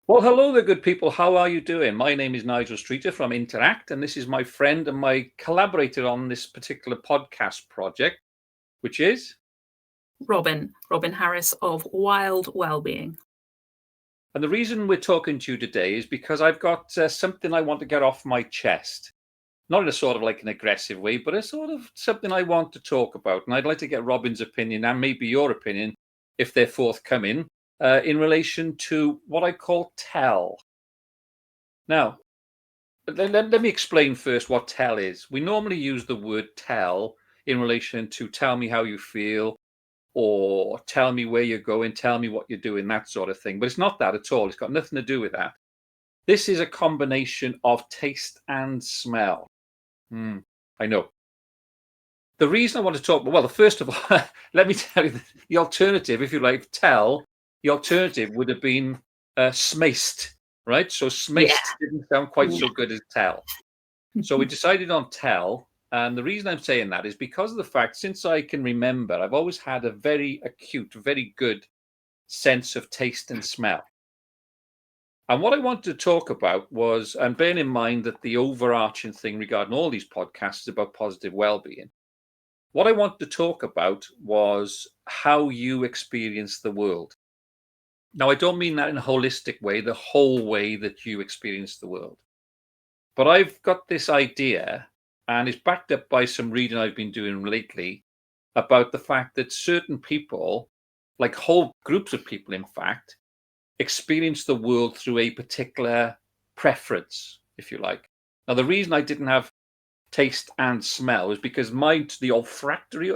Well, hello there, good people. How are you doing? My name is Nigel Streeter from Interact, and this is my friend and my collaborator on this particular podcast project, which is. Robin Harris of Wellbeing. And the reason we're talking to you today is because I've got something I want to get off my chest. Not in a sort of like an aggressive way, but a sort of something I want to talk about. And I'd like to get Robin's opinion and maybe your opinion, if they're forthcoming, in relation to what I call tell. Now, let me explain first what tell is. We normally use the word tell in relation to tell me how you feel or tell me where you're going, tell me what you're doing, that sort of thing. But it's not that at all. It's got nothing to do with that. This is a combination of taste and smell. I know. The reason I want to talk, well, first of all, let me tell you the alternative, if you like, tell, the alternative would have been smaced, right? So smaced didn't sound quite so good as tell. So we decided on tell. And the reason I'm saying that is because of the fact, since I can remember, I've always had a very acute, very good sense of taste and smell. And what I wanted to talk about was, and bearing in mind that the overarching thing regarding all these podcasts is about positive well-being, what I wanted to talk about was how you experience the world. Now, I don't mean that in a holistic way, the whole way that you experience the world. But I've got this idea, and it's backed up by some reading I've been doing lately, about the fact that certain people, like whole groups of people, in fact, experience the world through a particular preference, if you like. Now, the reason I didn't have taste and smell is because the olfactory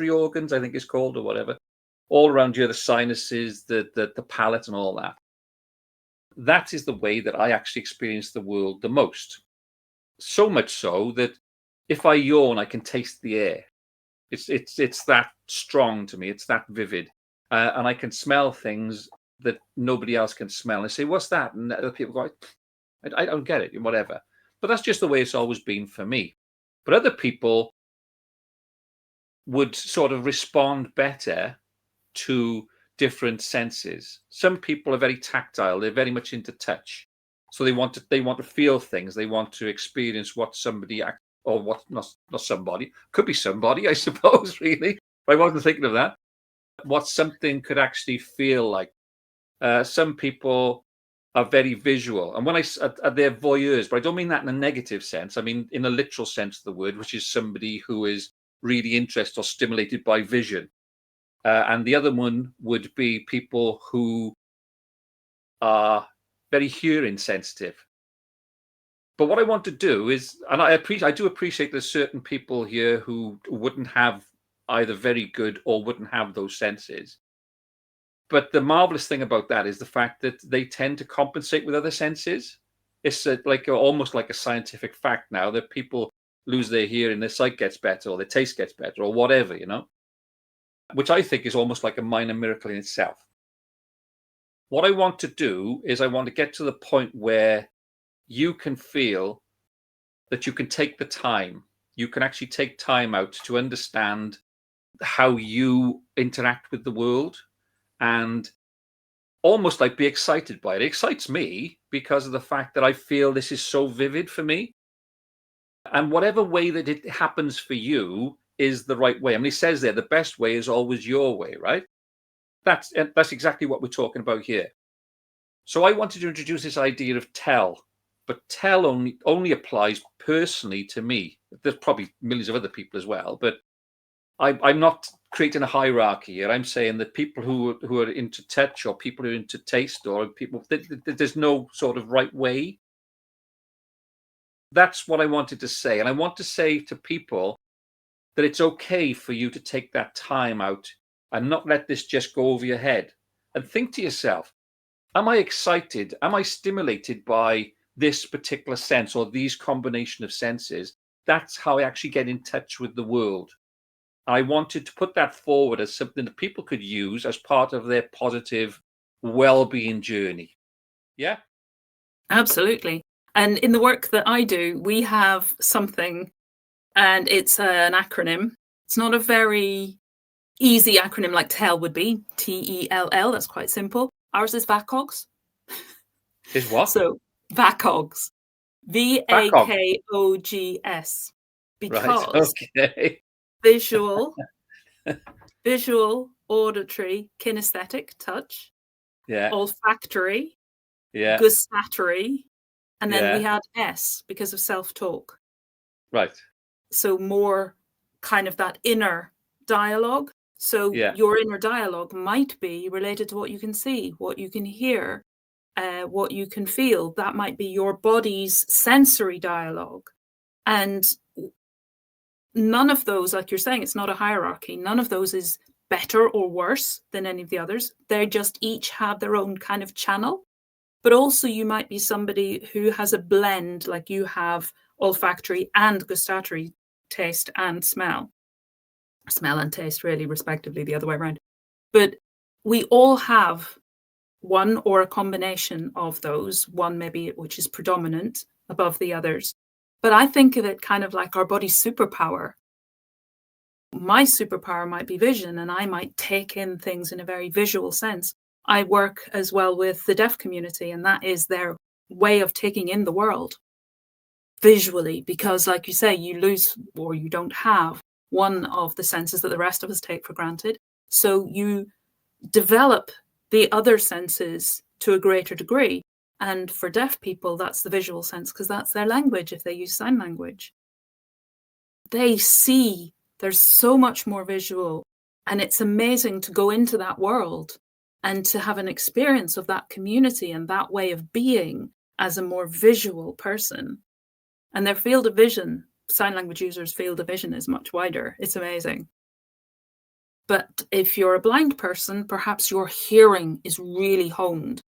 organs, I think it's called, or whatever, all around you, the sinuses, the palate, and all that. That is the way that I actually experience the world the most. So much so that if I yawn, I can taste the air. It's that strong to me. It's that vivid, and I can smell things that nobody else can smell. I say, "What's that?" And other people go, "I don't get it," whatever. But that's just the way it's always been for me. But other people would sort of respond better to different senses. Some people are very tactile. They're very much into touch. So they want to feel things. They want to experience what somebody or what not somebody could be somebody, I suppose, really. But I wasn't thinking of that. What something could actually feel like. Some people are very visual, and when they're voyeurs, but I don't mean that in a negative sense. I mean in a literal sense of the word, which is somebody who is really interested or stimulated by vision. And the other one would be people who are very hearing sensitive. But what I want to do is, and I do appreciate there's certain people here who wouldn't have either very good or wouldn't have those senses. But the marvelous thing about that is the fact that they tend to compensate with other senses. It's almost like a scientific fact now that people lose their hearing, their sight gets better, or their taste gets better, or whatever, which I think is almost like a minor miracle in itself. What I want to do is I want to get to the point where you can feel that you can take the time. You can actually take time out to understand how you interact with the world and almost like be excited by it. It excites me because of the fact that I feel this is so vivid for me. And whatever way that it happens for you is the right way. I mean, he says there, the best way is always your way, right? That's exactly what we're talking about here. So I wanted to introduce this idea of tell, but tell only applies personally to me. There's probably millions of other people as well, but I'm not creating a hierarchy here. I'm saying that people who are into touch or people who are into taste or people, there's no sort of right way. That's what I wanted to say. And I want to say to people that it's okay for you to take that time out and not let this just go over your head and think to yourself, am I excited? Am I stimulated by this particular sense or these combination of senses? That's how I actually get in touch with the world. I wanted to put that forward as something that people could use as part of their positive well-being journey. Yeah? Absolutely. And in the work that I do, we have something, and it's an acronym. It's not a very easy acronym like TELL would be, TELL. That's quite simple. Ours is VACOGS. Is what? So VACOGs, Bacog. VAKOGS, Right. because Okay. visual, auditory, kinesthetic, touch, Yeah. olfactory, Yeah. gustatory, and then we Yeah. had S because of self-talk. Right. So more kind of that inner dialogue. So Yeah. your inner dialogue might be related to what you can see, what you can hear, what you can feel. That might be your body's sensory dialogue. And none of those, like you're saying, it's not a hierarchy. None of those is better or worse than any of the others. They just each have their own kind of channel. But also you might be somebody who has a blend, like you have olfactory and gustatory, taste and smell and taste, really, respectively, the other way around. But we all have one or a combination of those, one maybe which is predominant above the others. But I think of it kind of like our body's superpower. My superpower might be vision, and I might take in things in a very visual sense. I work as well with the deaf community, and that is their way of taking in the world visually, because like you say, you lose or you don't have one of the senses that the rest of us take for granted. So you develop the other senses to a greater degree. And for deaf people, that's the visual sense, because that's their language if they use sign language. They see, there's so much more visual, and it's amazing to go into that world and to have an experience of that community and that way of being as a more visual person. And their field of vision, sign language users' field of vision, is much wider. It's amazing. But if you're a blind person, perhaps your hearing is really honed.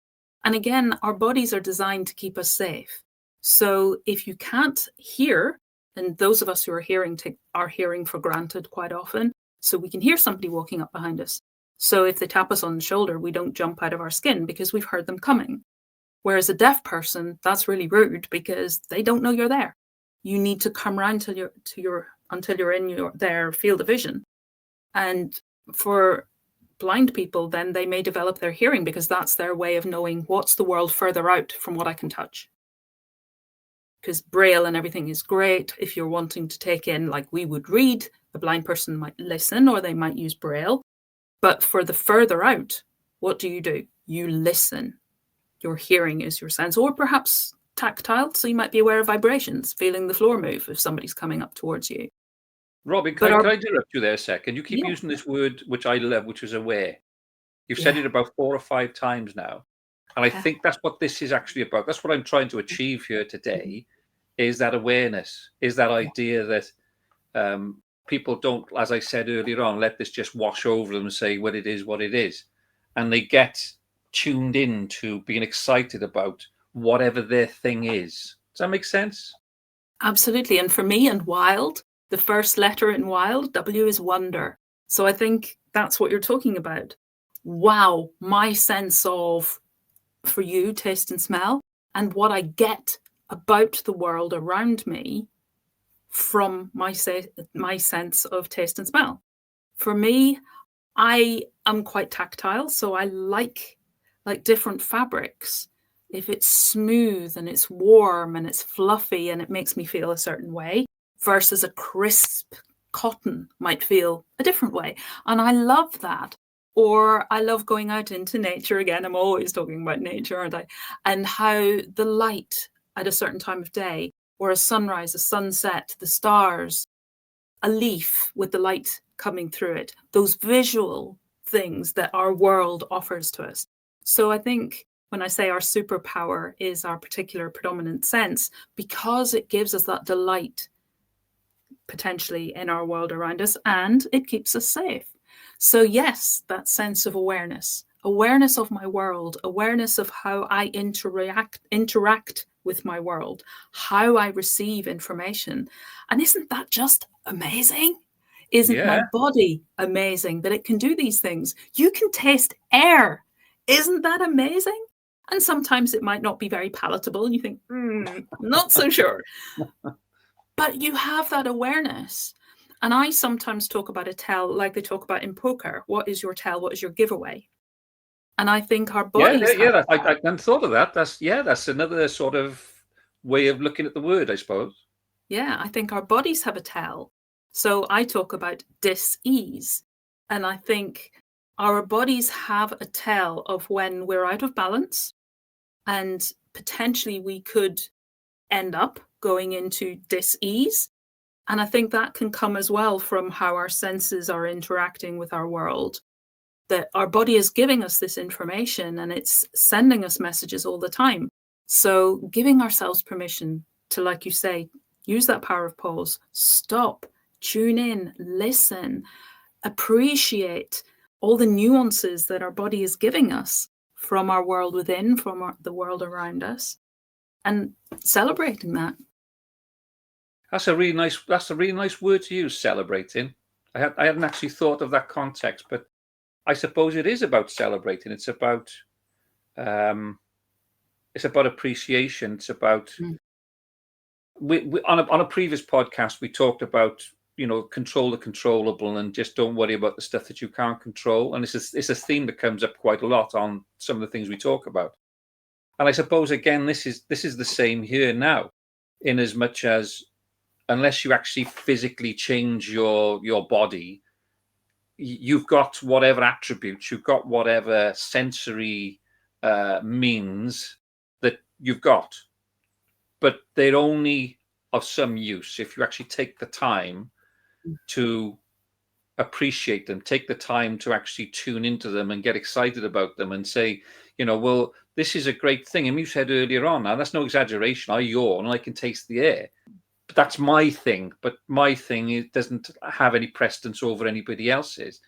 And again, our bodies are designed to keep us safe. So if you can't hear, and those of us who are hearing take our hearing for granted quite often, so we can hear somebody walking up behind us. So if they tap us on the shoulder, we don't jump out of our skin because we've heard them coming. Whereas a deaf person, that's really rude because they don't know you're there. You need to come around until you're in their field of vision. And for blind people, then they may develop their hearing because that's their way of knowing what's the world further out from what I can touch. Because Braille and everything is great if you're wanting to take in, like we would read, a blind person might listen or they might use Braille. But for the further out, what do? You listen. Your hearing is your sense, or perhaps tactile, so you might be aware of vibrations, feeling the floor move if somebody's coming up towards you. Robin, But can I interrupt you there a second? You keep yeah, using this word, which I love, which is aware. You've said yeah, it about 4 or 5 times now. And I yeah. think that's what this is actually about. That's what I'm trying to achieve here Mhm. today, is that awareness, is that Yeah, idea that people don't, as I said earlier on, let this just wash over them and say, well, it is what it is. And they get tuned in to being excited about whatever their thing is. Does that make sense? absolutely. And for me and wild, the first letter in wild, W, is wonder. So I think that's what you're talking about. Wow, my sense of, for you, taste and smell, and what I get about the world around me from my sense of taste and smell. For me, I am quite tactile, so I like different fabrics. If it's smooth and it's warm and it's fluffy and it makes me feel a certain way, versus a crisp cotton might feel a different way. And I love that. Or I love going out into nature again. I'm always talking about nature, aren't I? And how the light at a certain time of day, or a sunrise, a sunset, the stars, a leaf with the light coming through it, those visual things that our world offers to us. So I think when I say our superpower is our particular predominant sense, because it gives us that delight potentially in our world around us, and it keeps us safe. So yes, that sense of awareness of my world, awareness of how I interact with my world, how I receive information. And isn't that just amazing? Isn't my Yeah. body amazing that it can do these things? You can taste air. Isn't that amazing? And sometimes it might not be very palatable and you think, not so sure. But you have that awareness. And I sometimes talk about a tell like they talk about in poker. What is your tell? What is your giveaway? And I think our Yeah, bodies have yeah. a I tell. hadn't thought of that. That's another sort of way of looking at the word, I suppose. Yeah, I think our bodies have a tell. So I talk about dis-ease. And I think our bodies have a tell of when we're out of balance, and potentially we could end up going into dis-ease. And I think that can come as well from how our senses are interacting with our world, that our body is giving us this information and it's sending us messages all the time. So giving ourselves permission to, like you say, use that power of pause, stop, tune in, listen, appreciate all the nuances that our body is giving us from our world within, from the world around us, and celebrating that. That's a really nice word to use, celebrating. I hadn't actually thought of that context, but I suppose it is about celebrating. Um, it's about appreciation. It's about Mm. we on a previous podcast we talked about, control the controllable and just don't worry about the stuff that you can't control. And it's a theme that comes up quite a lot on some of the things we talk about. And I suppose again this is the same here now, in as much as unless you actually physically change your body, you've got whatever attributes, you've got whatever sensory means that you've got, but they're only of some use if you actually take the time to appreciate them, take the time to actually tune into them and get excited about them and say, well, this is a great thing. And you said earlier on, now that's no exaggeration, I yawn and I can taste the air. But that's my thing. But my thing, it doesn't have any precedence over anybody else's.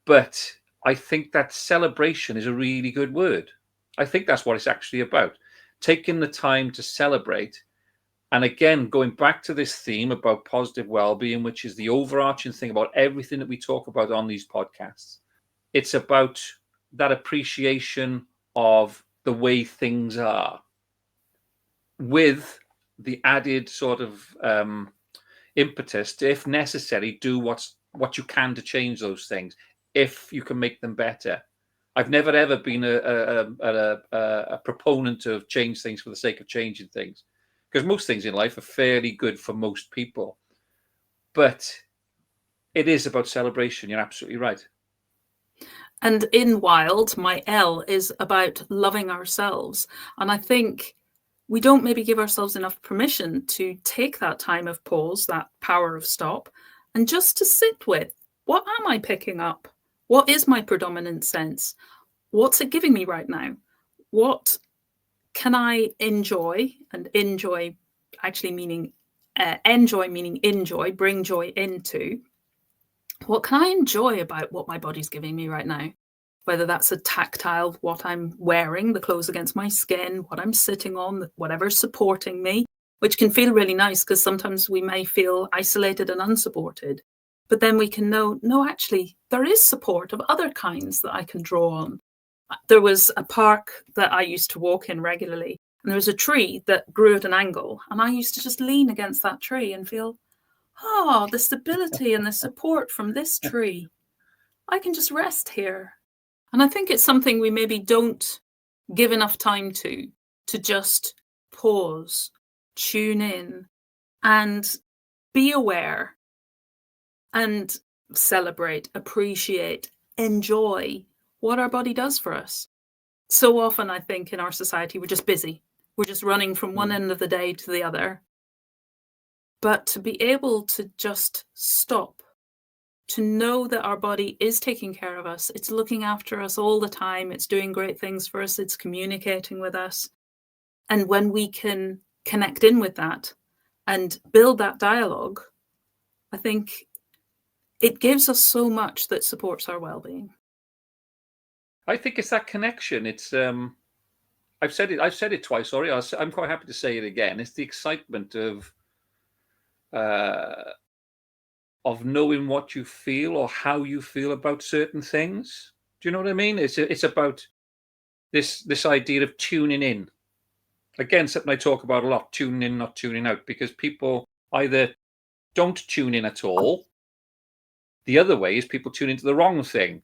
But I think that celebration is a really good word. I think that's what it's actually about. Taking the time to celebrate. And again, going back to this theme about positive well-being, which is the overarching thing about everything that we talk about on these podcasts. It's about that appreciation of the way things are, with the added sort of impetus to, if necessary, do what you can to change those things if you can make them better. I've never ever been a proponent of change things for the sake of changing things, because most things in life are fairly good for most people. But it is about celebration. You're absolutely right. And in Wild, my L is about loving ourselves. And I think we don't maybe give ourselves enough permission to take that time of pause, that power of stop, and just to sit with, what am I picking up? What is my predominant sense? What's it giving me right now? What can I enjoy? And enjoy actually meaning enjoy, meaning enjoy, bring joy into. What can I enjoy about what my body's giving me right now? Whether that's a tactile, what I'm wearing, the clothes against my skin, what I'm sitting on, whatever's supporting me, which can feel really nice because sometimes we may feel isolated and unsupported. But then we can know, no, actually, there is support of other kinds that I can draw on. There was a park that I used to walk in regularly, and there was a tree that grew at an angle, and I used to just lean against that tree and feel, oh, the stability and the support from this tree. I can just rest here. And I think it's something we maybe don't give enough time to just pause, tune in, and be aware and celebrate, appreciate, enjoy what our body does for us. So often, I think in our society, we're just busy. We're just running from one end of the day to the other. But to be able to just stop, to know that our body is taking care of us, it's looking after us all the time, it's doing great things for us, it's communicating with us. And when we can connect in with that and build that dialogue, I think it gives us so much that supports our well-being. I think it's that connection. It's I've said it twice already. I'm quite happy to say it again. It's the excitement uh, of knowing what you feel or how you feel about certain things. Do you know what I mean? It's about this idea of tuning in. Again, something I talk about a lot: tuning in, not tuning out, because people either don't tune in at all. The other way is people tune into the wrong thing.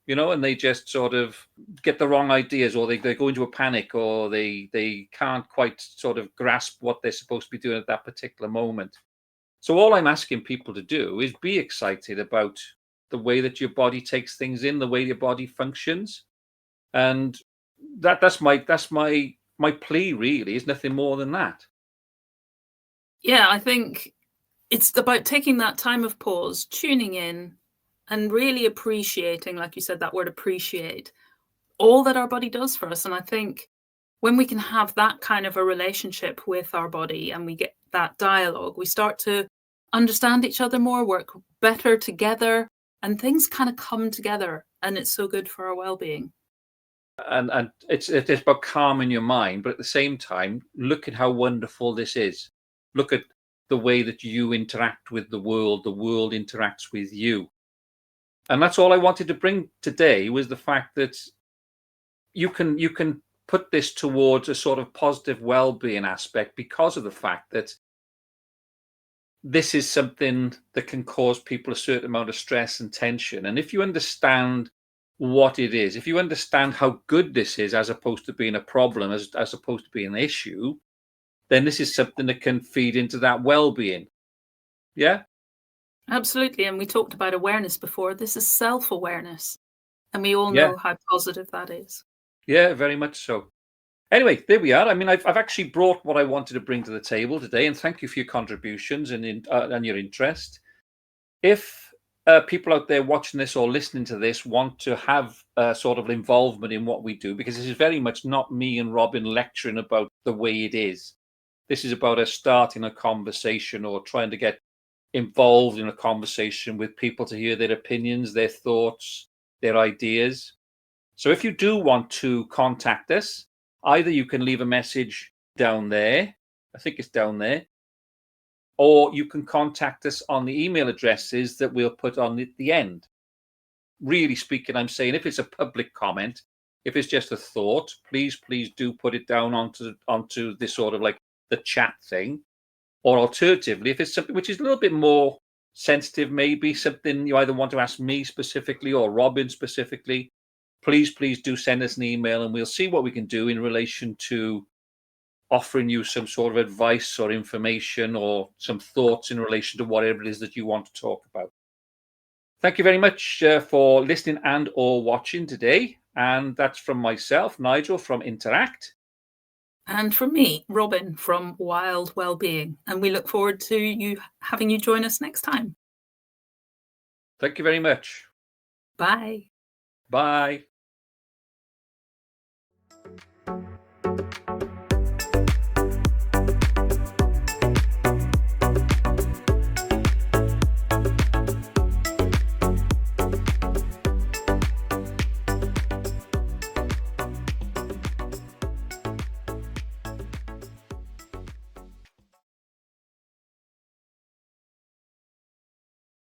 and they just sort of get the wrong ideas, or they go into a panic, or they can't quite sort of grasp what they're supposed to be doing at that particular moment. So all I'm asking people to do is be excited about the way that your body takes things in, the way your body functions. And that's my plea, really, is nothing more than that. Yeah, I think it's about taking that time of pause, tuning in, and really appreciating, like you said, that word appreciate, all that our body does for us. And I think when we can have that kind of a relationship with our body and we get that dialogue, we start to understand each other more, work better together, and things kind of come together. And it's so good for our well-being. And it's about calming your mind, but at the same time, look at how wonderful this is. Look at the way that you interact with the world interacts with you. And that's all I wanted to bring today, was the fact that you can put this towards a sort of positive well-being aspect, because of the fact that this is something that can cause people a certain amount of stress and tension. And if you understand what it is, if you understand how good this is, as opposed to being a problem, as opposed to being an issue, then this is something that can feed into that well-being. Yeah, Absolutely. And we talked about awareness before. This is self-awareness. And we all yeah, know how positive that is. yeah, very much so. Anyway, there we are. I mean, I've actually brought what I wanted to bring to the table today, and thank you for your contributions and your interest. If people out there watching this or listening to this want to have sort of involvement in what we do, because this is very much not me and Robin lecturing about the way it is. This is about us starting a conversation, or trying to get involved in a conversation with people to hear their opinions, their thoughts, their ideas. So if you do want to contact us, either you can leave a message down there. I think it's down there, or you can contact us on the email addresses that we'll put on at the end. Really speaking, I'm saying, if it's a public comment, if it's just a thought, please do put it down onto this sort of like the chat thing. Or alternatively, if it's something which is a little bit more sensitive, maybe something you either want to ask me specifically or Robin specifically, please do send us an email, and we'll see what we can do in relation to offering you some sort of advice or information, or some thoughts in relation to whatever it is that you want to talk about. Thank you very much for listening and or watching today. And that's from myself, Nigel from Interact. And from me, Robin from Wild Wellbeing. And we look forward to you having you join us next time. Thank you very much. Bye. Bye.